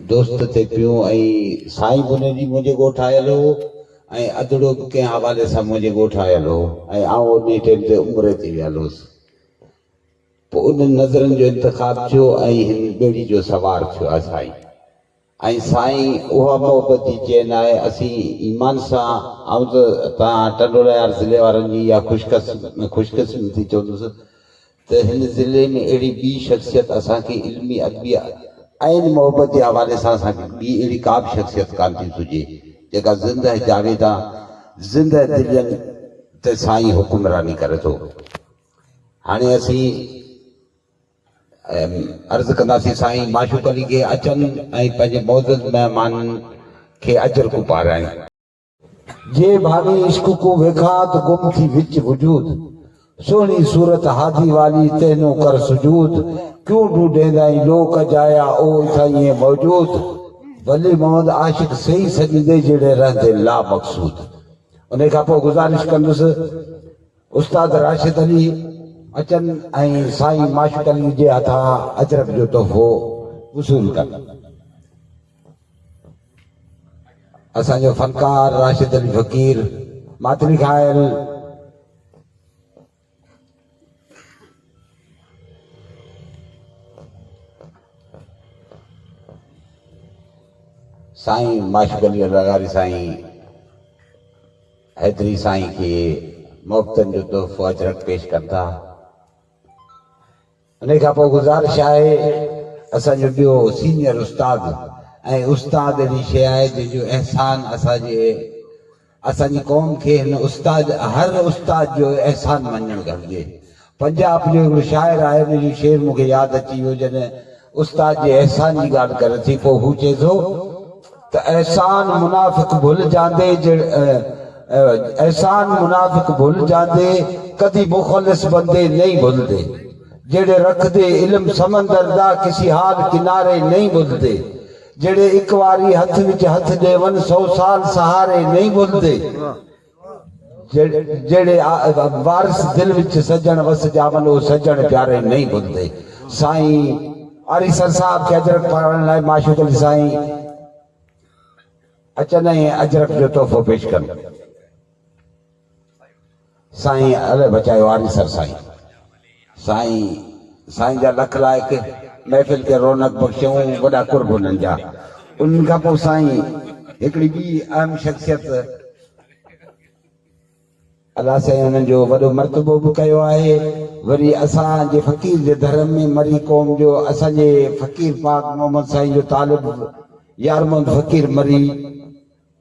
दोस्त थे पियूं ऐं साईं बुने जी मुंहिंजे ॻोठु आयल हो ऐं अदड़ो बि कंहिं हवाले सां मुंहिंजे ॻोठु आयल हो ऐं आउं उन टाइम ते उमिरि ते वियल हुउसि। पोइ उन नज़रनि जो इंतिखाब थियो ऐं हिन ॿेड़ी जो सवार थियो आहे साईं। ऐं साईं उहा मोहबत जी चैन आहे। असीं ईमान सां ऐं त तव्हां टंडोलायार ज़िले वारनि जी या ख़ुशकिस्मती चवंदुसि त हिन ज़िले में अहिड़ी ॿी शख़्सियत असांखे इल्मी अदबी ऐं मोहबत जे हवाले सां असांखे ॿी अहिड़ी का बि शख़्सियत कान थी सुझे जेका ज़िंदह जावेद आहे, ज़िंदह दिलनि ते साईं हुकुमरानी करे थो। हाणे असीं अर्ज़ु कंदासीं साईं माशूक़ अली खे अचनि ऐं पंहिंजे मौजूद महिमाननि खे अजर को पाराइनि। जे भावी इश्क को वेखात गुम थी विच वजूद, सोनी सूरत हादी वाली तेनो कर सुजूद, क्यों ढूंढेंदाई लोक जाया ओ साईं मौजूद, वली मोहम्मद आशिक सही सजदे जड़े रहंदे ला मक़सूद। उन खां पोइ गुज़ारिश कंदुसि उस्ताद राशिद अली अचनि ऐं साईं माशूक़ अली जे हथां अजरक जो तोहफ़ो वसूल कनि। असांजो फनकार राशिद अली फ़कीर मातरी खायल साईं माशूक़ अली लगारी साईं हैदरी साईं के मोहब्बतन जो तोहफ़ो अजरक पेश कंदा। उन खां पोइ गुज़ारिश आहे असांजो ॿियो सीनियर उस्ताद ऐं उस्ताद अहिड़ी शइ आहे जंहिंजो अहसान असांजी क़ौम खे हिन उस्ताद हर उस्ताद जो अहसान मञणु घुरिजे। पंजाब जो हिकिड़ो शाइर आहे उन जो शेर मूंखे यादि अची वियो जॾहिं उस्ताद जे अहसान जी ॻाल्हि करे थी। पोइ हू चए थो त एहसान मुनाफ़िक भुल जांदे एहसान मुनाफ़िक भुल जांदे कदी मुख़लिस बंदे नहीं भुलदे, जेड़े रख दे इल्म समंदर दा किसी हाल किनारे नहीं भुलदे, जेड़े एक वारी हथ विच हथ दे वन 100 साल सहारे नहीं भुलदे, जेड़े वारिस दिल विच सजण वस जावन वो सजण प्यारे नहीं भुलदे। साईं आरिसर साहब के अजरक पारण लाइ माशूक़ अली साईं अचनि ऐं अजरक जो तोहफ़ो पेश कनि। साईं अल बचायो आरिसर साईं साईं जा लख लाइक़ महफ़िल खे रौनक बख़्शियूं वॾा कुर्ब उन्हनि जा। उन खां पोइ साईं हिकिड़ी ॿी अहम शख़्सियत अलाह साईं उन्हनि जो वॾो मर्तबो बि कयो आहे। वरी असांजे फ़क़ीर जे धर्म में मरी क़ौम जो असांजे फ़क़ीर पाक मोहम्मद साईं जो तालिब यारमंद फ़क़ीर मरी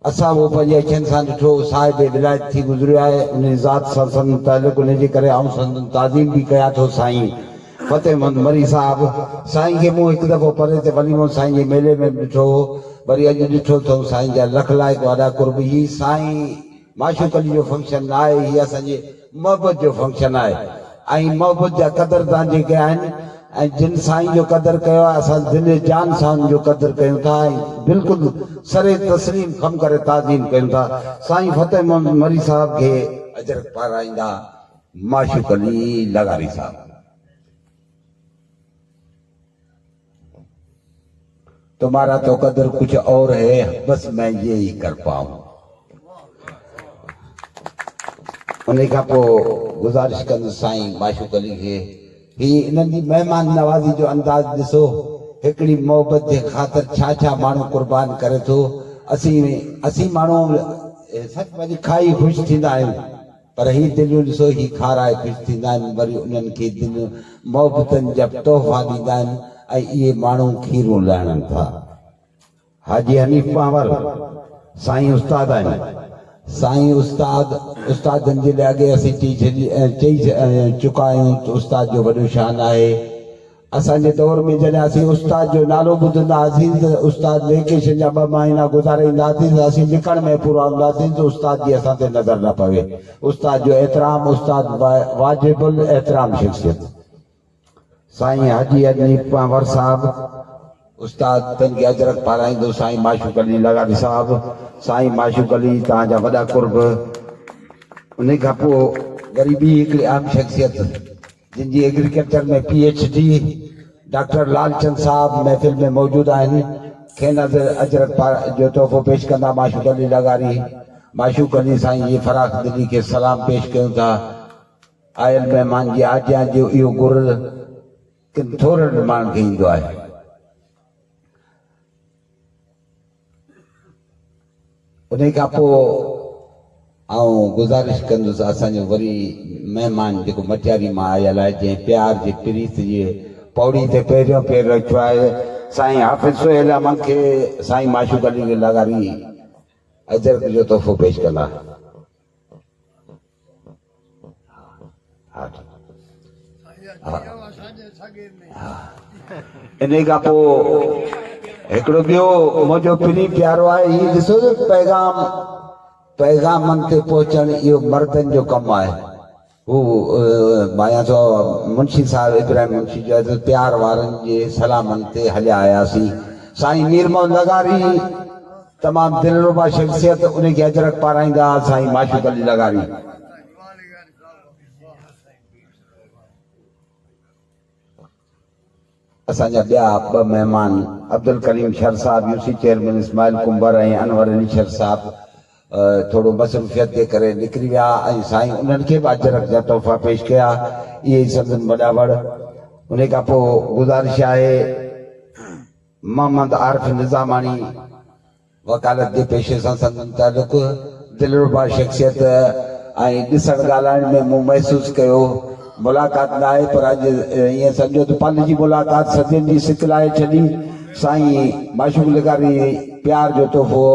असां वो पंहिंजे अखियुनि सां ॾिठो साहिब विलायत थी गुज़रियो आहे। उन ज़ात सां संदन तालुक़ उन जे करे आउं संदन ताज़ीम बि कयां थो। साईं फ़तेहमंद मरी साहब साईं खे मूं हिकु दफ़ो परे ते वलीमो साईं जे मेले में ॾिठो, वरी अॼु ॾिठो अथऊं साईं जा लख लाइक़ वॾा कुर्ब। ही साईं माशूक़ अली जो फंक्शन न आहे, हीअ असांजे मोहबत जो फंक्शन आहे ऐं मोहबत जा क़दरदान जेके आहिनि ऐं जिन साईं जो क़दर कयो आहे असां दिलि जान सां जो क़दर कयूं था ऐं बिल्कुलु सरे तस्लीम खम करे ताज़ीम कयूं था। साईं फ़तेहमंद मरी साहब खे अजरक पाराईंदा माशूक़ अली लगारी साहब। तुम्हारा तो कदर कुछ और है, बस मैं ये ही कर पाऊं। उन खां पोइ गुज़ारिश कंदुसि साईं माशूक़ अली खे ही इन्हनि जी महिमान नवाज़ी जो अंदाज़ ॾिसो, हिकिड़ी मोहबत जे ख़ातिर छा छा माण्हू क़ुर्बान करे थो। असीं माण्हू सचमुच खाई ख़ुशि थींदा आहियूं, पर ही दिलियूं ॾिसो ही खाराए ख़ुशि थींदा आहिनि। वरी उन्हनि खे दिलियूं मोहबतनि जा तोहफ़ा ॾींदा आहिनि ऐं इहे माण्हू खीरूं लहणनि था। हाजी हनीफ़ पावर साईं उस्ताद आहिनि। साईं उस्तादनि जे लाइ अॻे असीं चई चुका आहियूं त उस्ताद जो वॾो शान आहे। असांजे दौर में जॾहिं असीं उस्ताद जो नालो ॿुधंदा हुआसीं त उस्ताद वेकेशन जा 2 महीना गुज़ारींदासीं त असीं लिखण में पूरा हूंदासीं त उस्ताद जी असां ते नज़र न पवे। उस्ताद जो एतिराम, उस्ताद वाजिबुल एतिराम शख़्सियत साईं हाजी हनीफ़ पावर साहब उस्ताद तन के अजरक पाराईंदो साईं माशूक़ अली लगारी साहब। साईं माशूक़ अली तव्हांजा वॾा कुर्ब। उन खां पोइ वरी ॿी हिकिड़ी अहम शख़्सियत जिनजी एग्रीकल्चर में PhD डॉक्टर लालचंद साहब महफ़िल में मौजूद आहिनि। खेन अजरक जो तोहफ़ो पेश कंदा माशूक अली लगारी। माशूक अली साईं जी फराख दिली के सलाम पेश कयूं था। आयल महिमान जी आज्ञा जो इहो गुर किन थोरनि माण्हुनि खे ईंदो आहे। उन खां पोइ आउं गुज़ारिश कंदुसि असांजो वरी महिमान जेको मटियारी मां आयल आहे, जंहिं प्यार जे प्रीत जे पौड़ी ते पहिरियों पेर रखियो आहे, साईं हाफ़िज़ सुहेल अहमद खे साईं माशूक अली खे लगारी अजरक जो तोहफ़ो पेश कंदा। इन खां पोइ हिकिड़ो ॿियो मुंहिंजो प्री प्यारो आहे। हीउ ॾिसो पैगामनि ते पहुचणु इहो मर्दनि जो कमु आहे। हू माया तो मुंशी साहिब इब्राहिम मुंशी जो प्यार वारनि जे सलामनि ते हलिया आयासीं। साईं मीर मोहम्मद लगारी तमामु दिलरुबा शख़्सियत, उनखे अजरक पाराईंदा साईं माशूक अली लगारी। असांजा ॿिया ॿ महिमान अब्दुल करीम शर साहब, यूसी चेयरमैन इस्माइल कुंबर ऐं अनवर अली शर साहब थोरो मसरूफ़ियत जे करे निकिरी विया ऐं साईं उन्हनि खे बि अजरक जा तोहफ़ा पेश कया। इहे ई संदन वॾा वड़। उन खां पोइ गुज़ारिश आहे मोहम्मद आरिफ निज़ामाणी वकालत जे पेशे सां संदन तालुक़, दिलरुबा शख़्सियत ऐं ॾिसण ॻाल्हाइण में मूं महसूसु कयो मुलाक़ात न आहे, पर अॼु ईअं सम्झो त पल जी मुलाक़ात सदियुनि जी सिकलाए छॾी। साईं माशूक लगारी प्यार जो तोहफ़ो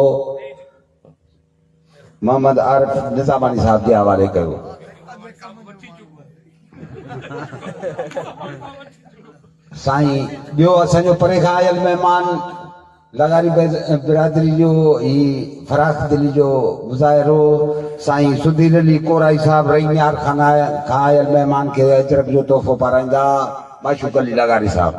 मोहम्मद आरिफ निज़ामानी साहब जे हवाले कयो। साईं ॿियो असांजो परे खां आयल महिमान लगारी बिरादरी जो ही फराख दिली जो मुज़ाहिरो साईं सुधीर अली कोराई साहब रही मियार खां आयल महिमान खे अजरक जो तोहफ़ो पाराईंदा माशूक अली लगारी साहब।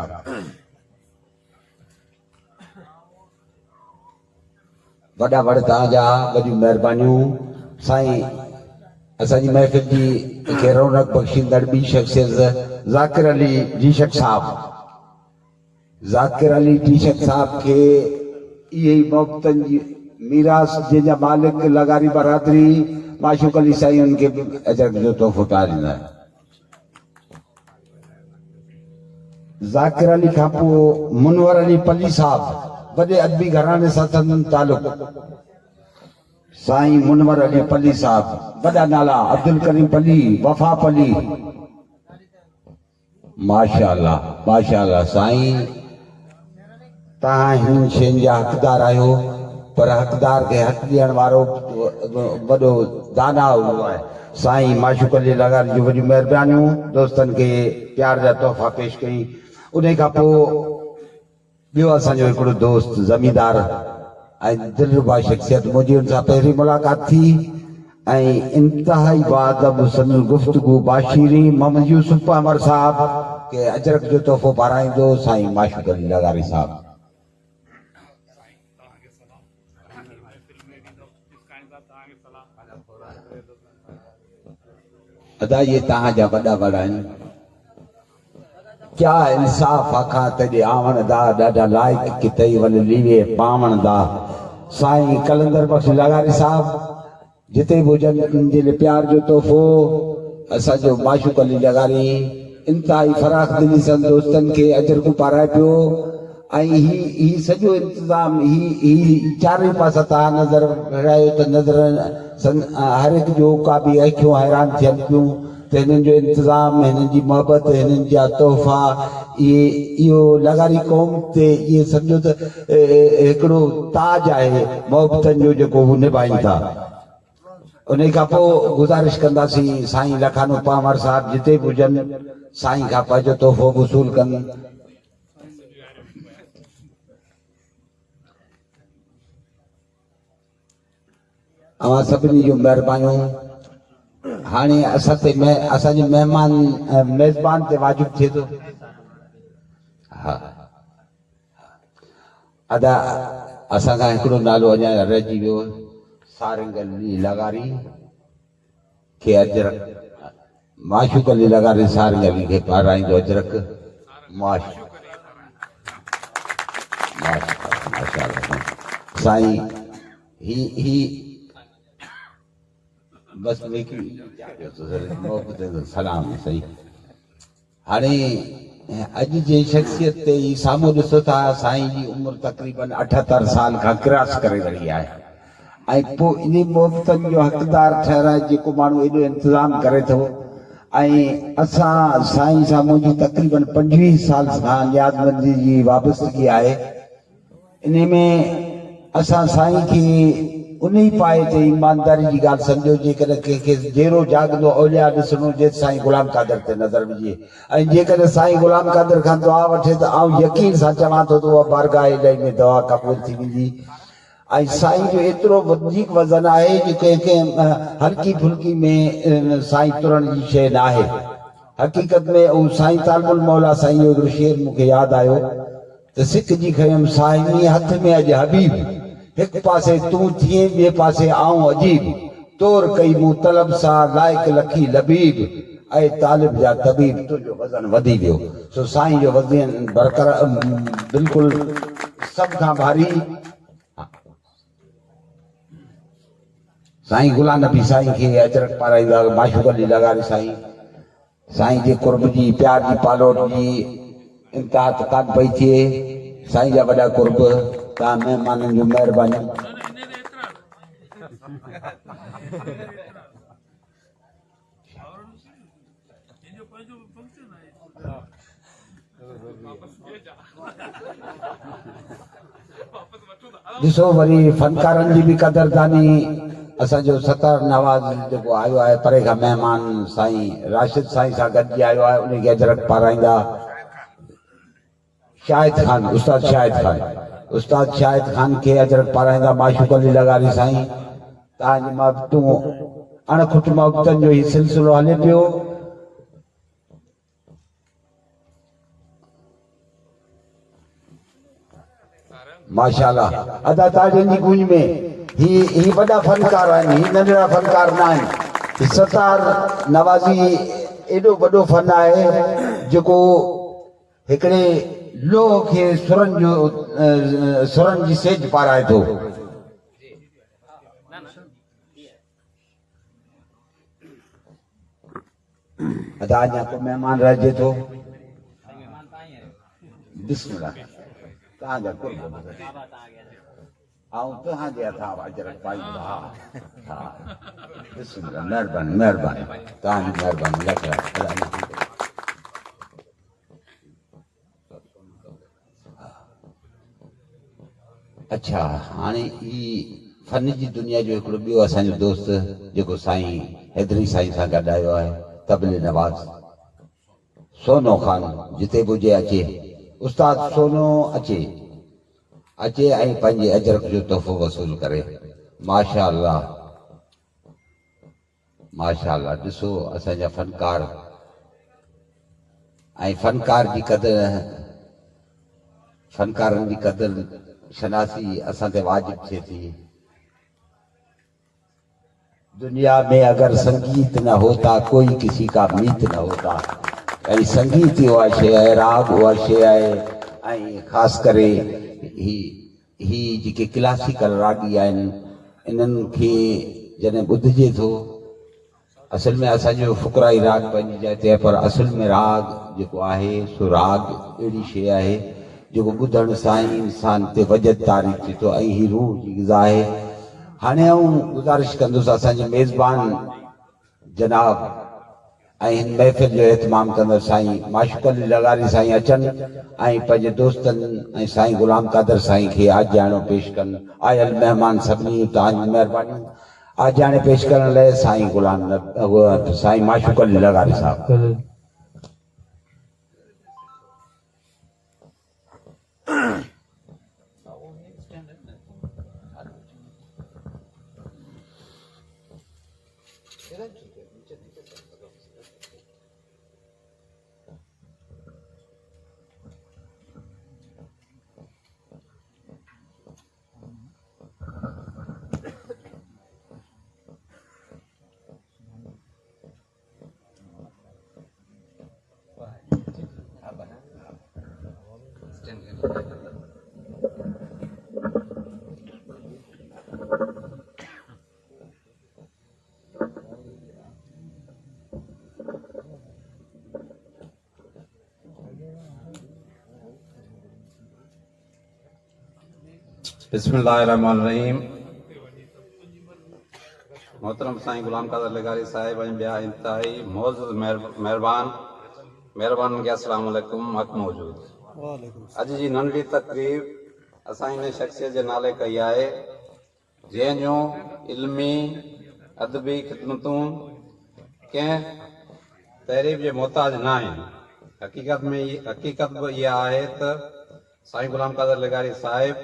वॾा वड़ तव्हांजा वॾियूं महिरबानियूं। साईं असांजी महफ़िल जी खे रौनक बख़्शींदड़ ॿी शख़्सियत ज़ाकिर अली टीशक साहब। ज़ाकिर अली टीशक साहब खे इहे ई मोहब्बतनि जी मीरास जंहिंजा मालिक लगारी बरादरी माशूक अली साईं उनखे अजरक जो तोहफ़ो पाराईंदा। ज़ाकिर अली खां पोइ मुनवर अली पली साहब, वॾे अदबी घराने सां संदन तालुक़। साईं मुनवर अली पली साहब, वॾा नाला अब्दुल करीम पली, वफा पली। माशाअल्लाह माशाअल्लाह। साईं तव्हां हिन शयुनि जा हक़दार आहियो, पर हक़दार खे हक़ ॾियण वारो वॾो दाना हूंदो आहे। साईं माशूक अली लगारी जूं वॾियूं महिरबानियूं दोस्तनि खे प्यार जा तोहफ़ा पेश कई। उन खां पोइ ॿियो असांजो हिकिड़ो दोस्त ज़मीदार ऐं दिलरुबा शख़्सियत, मुंहिंजी हुन सां पहिरीं मुलाक़ात थी ऐं इंतिहाई बाअदब संदन गुफ़्तगू बाशीरी मोहम्मद यूसुफ अमर साहब के अजरक जो तोहफ़ो पाराईंदो साईं माशूक अली लगारी साहब। अदा ये तव्हांजा वॾा वॾा आहिनि। क्या इंसाफ़ आखां तॾहिं आवण दा, ॾाढा लाइक़ कितई वञ लीवे पावण दा। साईं कलंदर बख़्श लगारी साहब जिते बि हुजनि उन्हनि जे प्यार जो तोहफ़ो असांजो माशूक अली लगारी इंतिहाई फराख दिली सां दोस्तनि खे अजरक पाराए पियो। ऐं ही सॼो इंतिज़ाम ही चारई पासा तव्हां नज़र रहियो त नज़र हर हिकु जो का बि अखियूं हैरान थियनि पियूं त हिननि जो इंतिज़ाम, हिननि जी मोहबत, हिननि जा तोहफ़ा, इहो लगारी क़ौम ते इहे सम्झो त हिकिड़ो ताज आहे मोहबतनि जो जेको हू निभाइनि था। उन खां पोइ गुज़ारिश कंदासीं साईं लखानो पामर साहब जिते बि हुजनि साईं खां पंहिंजो तोहफ़ो वसूल कनि। अवां सभिनी जूं महिरबानियूं। हाणे असां ते असांजे महिमान मेज़बान ते वाजिब थिए थो। हा अदा असांखां हिकिड़ो नालो अञा रहिजी वियो, सारंग अली लगारी खे अजरक माशूक अली लगारी सारंग अली खे पाराईंदो अजरक। माशा साईं ही बस सलाम सही हाणे अॼु जे शख़्सियत ते ई साम्हूं ॾिसो था साईं जी उमिरि तक़रीबन 78 साल खां क्रॉस करे रही आहे ऐं पोइ इन मोहबतनि जो हक़दार ठहिराए जेको माण्हू एॾो इंतज़ाम करे थो ऐं असां साईं सां मुंहिंजी तक़रीबन 25 साल खां नियाज़मंदी जी वाबस्तगी आहे इन में असां साईं खे उन ई पाए ते ईमानदारी जी ॻाल्हि सम्झो जेकॾहिं कंहिंखे जहिड़ो जाॻंदो औलिया ॾिसणो जेसि साईं गुलाम कादर ते नज़र विझे ऐं जेकॾहिं साईं गुलाम कादर खां दुआ वठे त आउं यकीन सां चवां थो त उहा बारगाह इलाही में दवा क़बूल थी वेंदी ऐं साईं जो एतिरो वधीक वज़न आहे जो कंहिं हल्की फुल्की में साईं तुरण जी शइ न आहे हक़ीक़त में उहो साईं तालबुल मौला साईं जो हिकिड़ो शेर मूंखे यादि आयो त सिख जी खयमि साईं हथ में अॼु हबीब एक पासे तू थिए ॿिए पासे आऊं अजीब तोर कई मूं तलब सां लाइक लखी लबीब ऐं तालिब जा तबीब तुंहिंजो वज़न वधी वियो सो साईं जो वज़न बरक़रार बिल्कुलु सभ खां भारी साईं गुलाम नबी साईं खे अजरक पाराईंदा माशूक अली लगारी साईं साईं जे कुर्ब जी प्यार जी पालोट जी इंतिहा त कान पई थिए साईं जा वॾा कुर्ब तव्हां महिमाननि जूं महिरबानी ॾिसो वरी फनकारनि जी बि क़दरदानी असांजो सतार नवाज़ जेको आयो आहे परे खां महिमान साईं राशिद साईं सां गॾिजी आयो आहे उनखे अजरक पाराईंदा शाहिद खान उस्ताद शाहिद खान खे अजरक पाराईंदा माशूक अली लगारी साईं तव्हांजी मोहबतूं अणखुट मोहबतनि जो ही सिलसिलो हले पियो माशाअल्लाह अदा ताजनि जी गूंज में ही वॾा फनकार आहिनि ही नंढड़ा फनकार न आहिनि सतार नवाज़ी एॾो वॾो फन आहे जेको हिकिड़े लोह खे सुरनि जी सेज पाराए थो अदा अञा को महिमान रहिजे थो बिस्मिल्लाह तव्हांजा ऐं तव्हांजे हथां अजरक पाईंदा हा बिस्मिल्लाह महिरबानी तव्हांजी महिरबानी लख अच्छा हाणे ई फन जी दुनिया जो हिकिड़ो ॿियो असांजो दोस्त जेको साईं हैदरी साईं सां गॾु आयो आहे तबले नवाज़ सोनो ख़ान जिते बि हुजे अचे उस्ताद सोनो अचे ऐं पंहिंजे अजरक जो तोहफ़ो वसूल करे माशाअल्लाह ॾिसो असांजा फनकार ऐं फनकारनि जी क़दर शनासी असां ते वाजिब थिए थी दुनिया में अगर संगीत न होता कोई किसी का मीत न होता ऐं संगीत उहा शइ आहे राग उहा शइ आहे ऐं ख़ासि करे ही जेके क्लासिकल रागी आहिनि इन्हनि खे जॾहिं ॿुधिजे थो असल में असांजो फुकराई राग पंहिंजी जाइ ते पर असल में राग जेको आहे सो राग अहिड़ी शइ आहे जेको ॿुधण सां ई इंसान ते वजद तारी थी थो ऐं ही रूह जी ग़िज़ा आहे हाणे आऊं गुज़ारिश कंदुसि असांजे मेज़बान जनाब ऐं हिन महफ़िल जो एहतमाम कंदड़ साईं माशूक अली लगारी साईं अचनि ऐं पंहिंजे दोस्तनि ऐं साईं गुलाम कादर साईं खे आजाणो पेश कनि आयल महिमान सभिनी तव्हांजी महिरबानी आजाणे पेश करण लाइ साईं गुलाम साईं माशूक अली लगारी साहब बिस्मिल्लाहिर्रहमानिर्रहीम। मोहतरम साईं गुलाम कादर लगारी साहिब ऐं ॿिया इंतहाई मौजूद महिरबान के अस्सलाम वालेकुम हक़ मौजूद। अॼु जी नंढी तकरीब असां इन शख़्सियत जे नाले कई आहे जंहिंजूं इल्मी अदबी ख़िदमतूं कंहिं तहरीब जे मोहताज न आहिनि। हक़ीक़त बि इहा आहे त साईं गुलाम कादर लगारी साहिब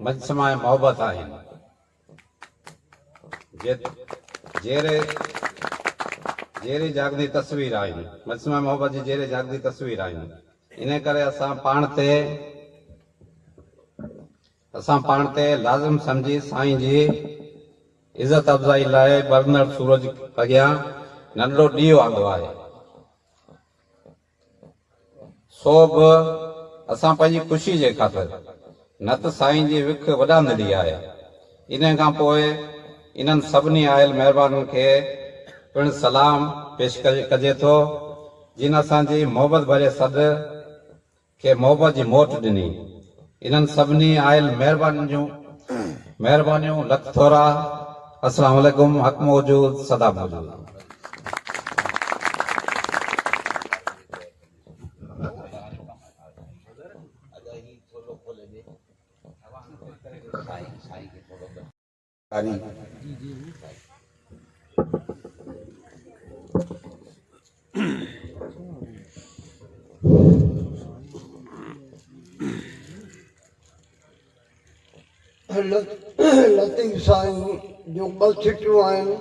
मजसमा मोहब्बत आहिनि। जेरे जागदी तस्वीर आहिनि, मजसमा मोहब्बत जी जेरे जागदी तस्वीर आहिनि। इन करे असां पाण ते लाज़िम सम्झी साईं जी इज़त अफ़ज़ाई लाइ बरनड़ सूरज अॻियां नंढड़ो ॾीओ आंदो आहे। सो बि असां पंहिंजी ख़ुशी जे ख़ातिर न त साईं जी विख वॾांदड़ी आहे। इन खां पोइ इन्हनि सभिनी आयल महिरबाननि खे पिणु सलाम पेश कजे थो जिन असांजी मोहबत भरे सॾ खे मोहबत जी मोट ॾिनी। इन्हनि सभिनी आयल महिरबानियूं लख थोरा। अस्सलाम वालेकुम हक़ मौजूद सदा मौजूद। लतीफ़ साईं जो ॿ छिटियूं आहिनि,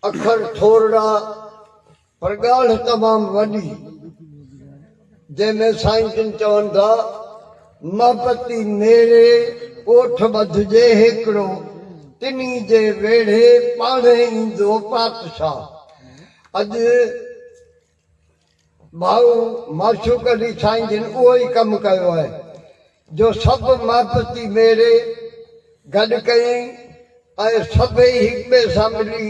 अखर थोरा पर ॻाल्हि तमामु वॾी, जंहिंमें साईं जन चवनि था महबती नेड़े ओठ ॿधजे हिकिड़ो तिनी जे वेढ़े पाणे ईंदो पातशाह। अॼु भाऊ माशूक अली साईं जन उहो ई कमु कयो आहे जो सभु महबती मेरे गॾु कयईं ऐं सभई हिक ॿिए सां मिली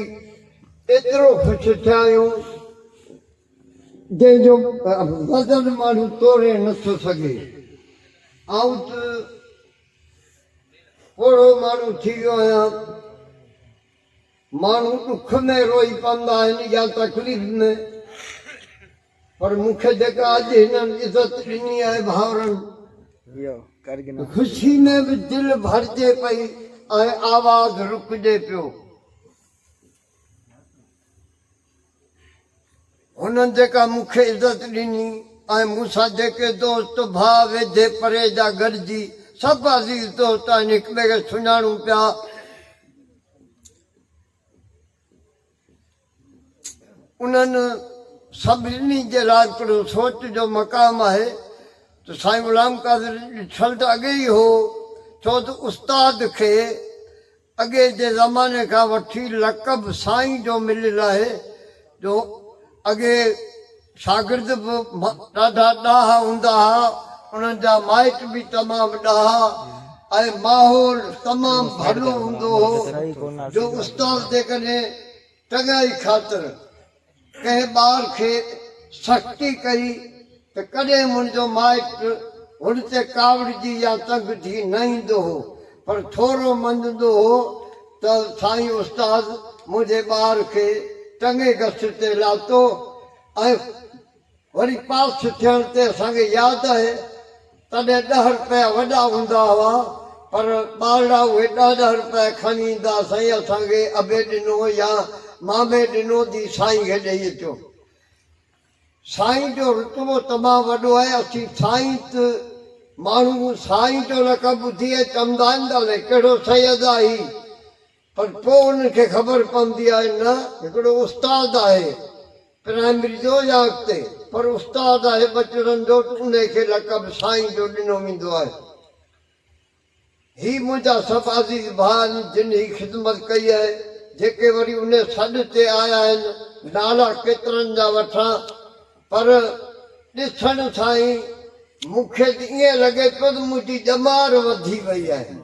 एतिरो ख़ुशि थिया आहियूं जंहिंजो बदन माण्हू तोड़े नथो सघे। आऊं त ओड़ो माण्हू थी वियो आहियां, माण्हू ॾुख में रोई पवंदा आहिनि या तकलीफ़ में, पर मूंखे जेका अॼु हिननि इज़त ॾिनी आहे भाउरनि, ख़ुशी में बि दिलि भरिजे पई ऐं आवाज़ रुकिजे पियो। हुननि जेका मूंखे इज़त ॾिनी ऐं मूंसां जेके दोस्त भाउ वेझे परे जा गॾिजी सभु अज़ीज़ दोस्त आहिनि, हिक ॿिए खे सुञाणूं पिया। उन्हनि सभिनी जे लाइ हिकिड़ो सोच जो मक़ाम आहे त साईं गुलाम कादर ॾिठल त अॻे ई हो, छो त उस्ताद खे अॻे जे ज़माने खां वठी लक़ब साईं जो मिलियलु आहे। जो अॻे शागिर्द बि ॾाढा ॾाहा हूंदा हुआ, उन्हनि जा माइट बि तमामु ॾाहा ऐं माहौल तमामु भलो हूंदो हो। जो उस्ताद जेकॾहिं टंगाई ख़ातिर कंहिं ॿार खे सख़्ती कई त कॾहिं मुंहिंजो माइट हुन ते कावड़िजी या तंग थी न ईंदो हो, पर थोरो मञंदो हो त साईं उस्ताद मुंहिंजे ॿार खे टंगे घस ते लातो। ऐं वरी पास थियण ते असांखे यादि आहे तॾहिं 10 रुपया वॾा हूंदा हुआ, पर ॿारड़ा उहे 10 रुपया खणी ईंदा। साईं असांखे अबे ॾिनो या मामे ॾिनो थी साईं खे ॾेई अचो। साईं जो रुतबो तमामु वॾो आहे। असीं साईं त माण्हू साईं जो लक़ब ॿुधी चवंदा आहिनि त कहिड़ो सैयद आहे, पर पोइ उनखे ख़बर पवंदी आहे न हिकिड़ो उस्ताद आहे प्राइमरी जो या अॻिते, पर उस्ताद आहे बचड़नि जो, उनखे लक़ब साईं जो ॾिनो वेंदो आहे। ही मुंहिंजा सभु अज़ीज़ भाउ आहिनि जिन ही ख़िदमत कई आहे, जेके वरी उन सॾ ते आया आहिनि। नाला केतिरनि जा वठां, पर ॾिसण साईं मूंखे त ईअं लॻे पियो त मुंहिंजी ॼमार वधी वई आहे।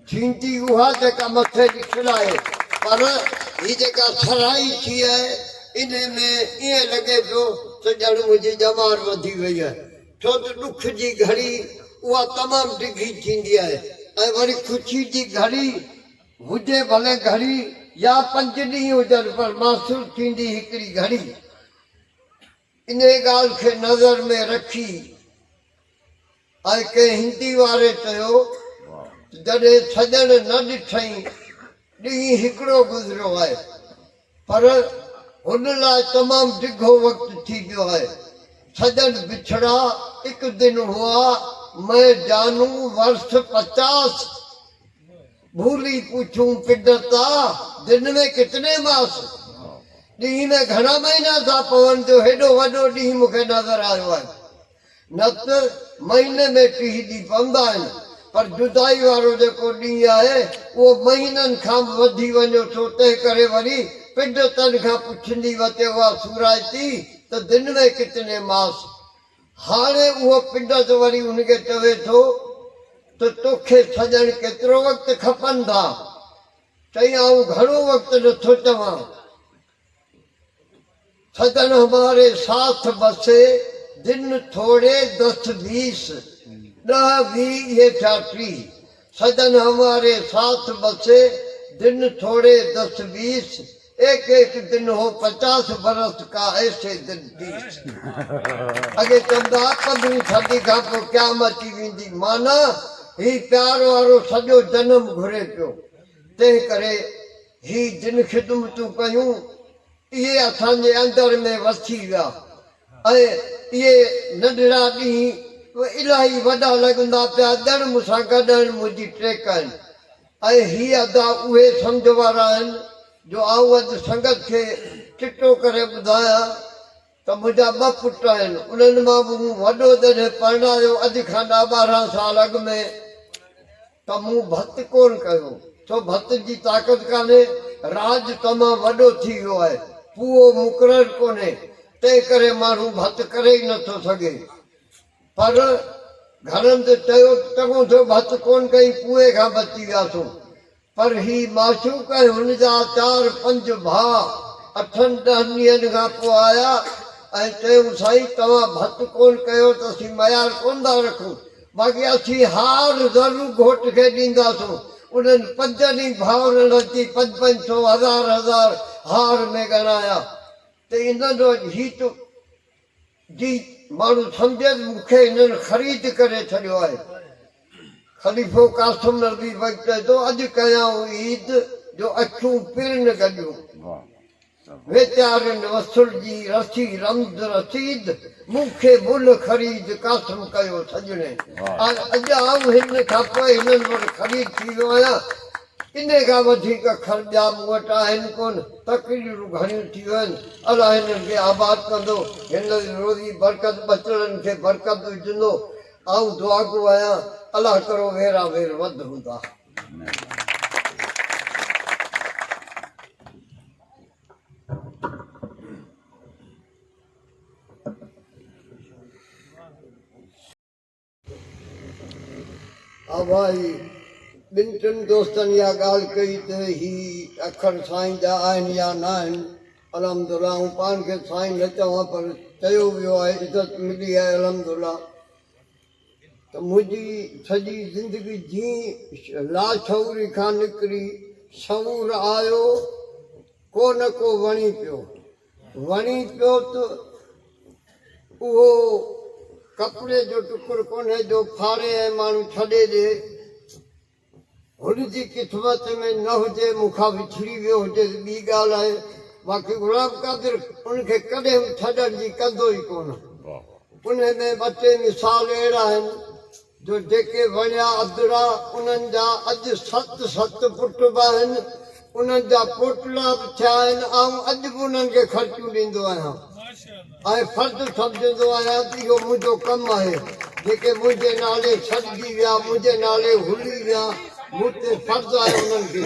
थींदी उहा जेका मथे ॾिठल आहे, पर ही जेका सराई थी आहे इन में ईअं लॻे पियो त ॼण मुंहिंजी ॼमार वधी वई आहे। छो त ॾुख जी घड़ी उहा तमामु डिघी थींदी आहे ऐं वरी ख़ुशी जी घड़ी हुजे भले घड़ी या 5 ॾींहं हुजनि पर महसूस थींदी हिकिड़ी घड़ी। इन ॻाल्हि खे नज़र में रखी ऐं कंहिं हिंदी वारे चयो जॾहिं सॼण न ॾिठई ॾींहुं हिकिड़ो गुज़रियो आहे पर हुन लाइ तमामु डिघो वक़्तु थी वियो आहे। सॼण बिछड़ा हिकु दिन हुआ मैं जानू वर्ष 50 भूली पूछूं पिडता दिन में कितने मास। ॾींहं में घणा महीना था पवनि जो हेॾो वॾो ॾींहुं मूंखे नज़र आयो आहे। न त महीने में 30 ॾींहं पवंदा आहिनि पर जुदाई वारो जेको ॾींहुं आहे उहो महीननि खां वधी वञो थो। तंहिं करे वरी पिडतनि खां पुछंदी वते उहा सूराइती त दिन में कितने मास। हाणे उहो पिडत वरी हुनखे चवे थो त तोखे सॼण केतिरो वक़्तु खपनि था। चई आऊं घणो वक़्तु नथो चवां। सजन हमारे साथ बसे दिन थोड़े 10-20 10-20 ये 30। सजन हमारे साथ बसे दिन थोड़े 10-20 एक दिन हो 50 बरस का ऐसे दिन 30। अगे चवंदा 15वीं सदी खां पोइ क़यामत अची वेंदी। माना ही प्यार वारो सॼो जनम घुरे पियो। तंहिं करे ही जिन ख़िदमतूं कयूं इहे असांजे अंदर में वसी विया ऐं इहे नंढड़ा ॾींहं इलाही वॾा लॻंदा पिया ॼण मूंसां गॾु मुंहिंजी ट्रेक आहिनि। ऐं हीअ अदा उहे सम्झ वारा आहिनि जो आऊं अॼु संगत खे चिटो करे ॿुधायां त मुंहिंजा 2 पुट आहिनि। उन्हनि मां बि मूं वॾो जॾहिं परणायो अॼु खां 10-12 साल अॻु में त मूं भत कोन कयो छो भत जी ताक़त कान्हे। राज तमामु वॾो थी वियो आहे पूओ मुक़ररु कोन्हे तंहिं करे माण्हू भत करे ई नथो सघे। पर घणनि त चयो चङो थियो भत कोन कई पूए खां बची वियासीं। पर ही माशूक ऐं हुनजा 4-5 भाउ 8-10 ॾींहंनि खां पोइ आया ऐं चयूं साईं तव्हां भत कोन कयो त असीं मयार कोन था रखूं बाक़ी असीं हार ज़रूरु घोट खे ॾींदासीं। उन्हनि 5 भाउरनि अची 500 1000 हार में ॻणाया त इन जो हीत जी माण्हू सम्झे मूंखे हिननि ख़रीद करे छॾियो आहे। ख़लीफ़ो कासिम नबी वक़्तु चए थो अॼु कयाऊं ईद जो अखियूं पिण गॾियूं वेचारनि वसुल जी रसी रमज़ रसीद मूंखे मुल ख़रीद कासिम कयो सजणे। अॼु आऊं हिन खां पोइ हिननि वटि ख़रीद थी वियो आहियां। इन खां वधीक ख़र्चा मूं वटि आहिनि कोन। तकरीरूं घणियूं थी वियूं आहिनि। अलाह हिननि खे आबाद कंदो हिन रोज़ी बरकत बचड़नि खे बरकत विझंदो। आऊं दुआ को आहियां अलाह करो वेरा वेर वध हूंदा। हा भाई 2-3 दोस्तनि इहा ॻाल्हि कई त ही अखर साईं जा आहिनि या न आहिनि। अलहमदुल्ला ऐं पाण खे साईं न चवां पर चयो वियो आहे इज़त मिली आहे अलहमदुल्ला। त मुंहिंजी सॼी ज़िंदगी जीअं लाशऊरी खां निकिरी शऊर आयो को न को वणी पियो त उहो कपिड़े जो टुकुर कोन्हे जो फाड़े ऐं माण्हू छॾे ॾिए। हुनजी क़िस्मत में न हुजे मूंखां विछड़ी वियो हुजे ॿी ॻाल्हि आहे। बाक़ी गुलाम कादिर उनखे कॾहिं बि छॾण जी कंदो ई कोन। उन में 2-3 मिसाल अहिड़ा आहिनि जो जेके वणिया अदरा उन्हनि जा अॼु 7 पुट बि आहिनि। उन्हनि जा पोटला बि थिया आहिनि। ऐं अॼु बि उन्हनि खे ख़र्चूं ॾींदो आहियां ऐं फर्ज़ु सम्झंदो आहियां त इहो मुंहिंजो कमु आहे। जेके मुंहिंजे नाले छॾिजी विया मुंहिंजे नाले हुली विया मूं ते फर्ज़ु आहे उन्हनि खे।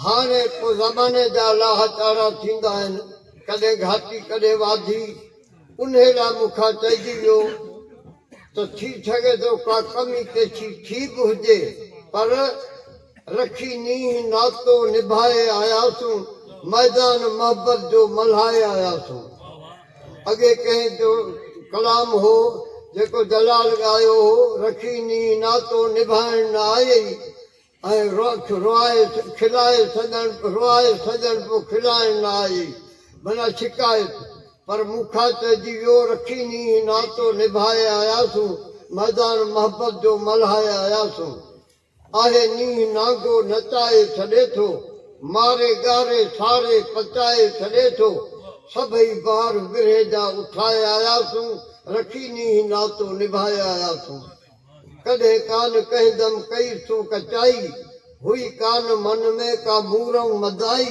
हाणे पोइ ज़माने जा लाह चारा थींदा आहिनि कॾहिं घाटी कॾहिं वाधी। उन लाइ मूंखां चइजी वियो त थी सघे थो का कमी पेशी थी बि हुजे पर रखी नींहुं नातो निभाए आयासीं मैदान मोहबत जो मल्हाए आयासीं। अॻे कंहिं जो कलाम हो जेको दलाल ॻायो हो रखी नी नातो निभाइण न आई ऐं रोआए खिलाए सॼण पोइ खिलाइण न आई माना शिकायत पर मूंखां चइजी वियो रखी नी नातो निभाए आयासूं मैदान मोहबत जो मल्हाए आयासूं आहे नी नागो नचाए छॾे थो मारे ॻारे सारे पचाए छॾे थो सभई बार विरहे जा उठाए आयासूं रखी नी नातो निभाए आयासूं कॾहिं कान कंहिंदम कई तूं कचाई हुई कान मन में का मूरऊं मदाई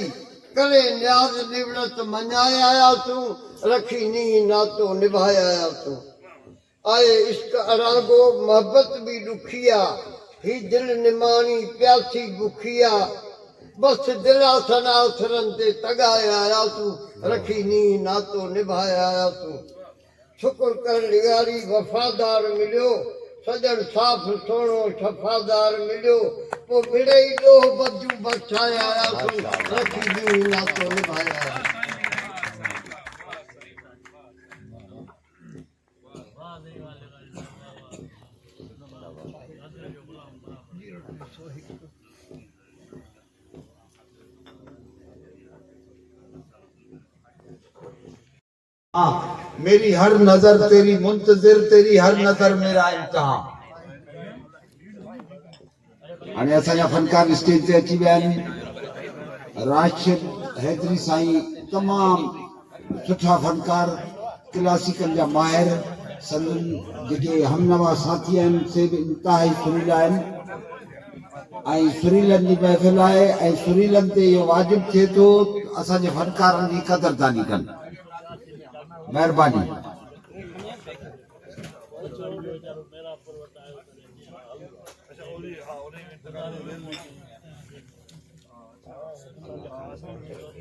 करे न्याज़ निवड़त मञाए आयासूं रखी नी नातो निभाए आयासूं आए इश्क अरागो मोहब्बत भी दुखिया ही दिल निमानी प्यासी बुखिया बस दिला सनासरन ते तगाए आयासूं रखी नी नातो निभाए आयासूं शुक्र कर निगारी वफादार मिलियो सजन साफ सोनो शफादार मिलियो पोइ मिड़े ई ॾोह बजू बचाए आयासूं रखी नी नातो निभाए आयासूं मेरी हर नजर तेरी मुंतजिर तेरी हर नजर मेरा इम्तिहान हाणे असांजा फनकार स्टेज ते अची विया आहिनि राशिद हैदरी साईं तमामु सुठा फनकार क्लासिकल जा माहिर संदन जेके हमनवा साथी आहिनि से बि इंतिहाई सुरीला आहिनि ऐं सुरीलनि जी महफ़िल आहे ऐं सुरीलनि ते इहो वाजिबु थिए थो असांजे फनकारनि जी क़दरदानी कनि महिरबानी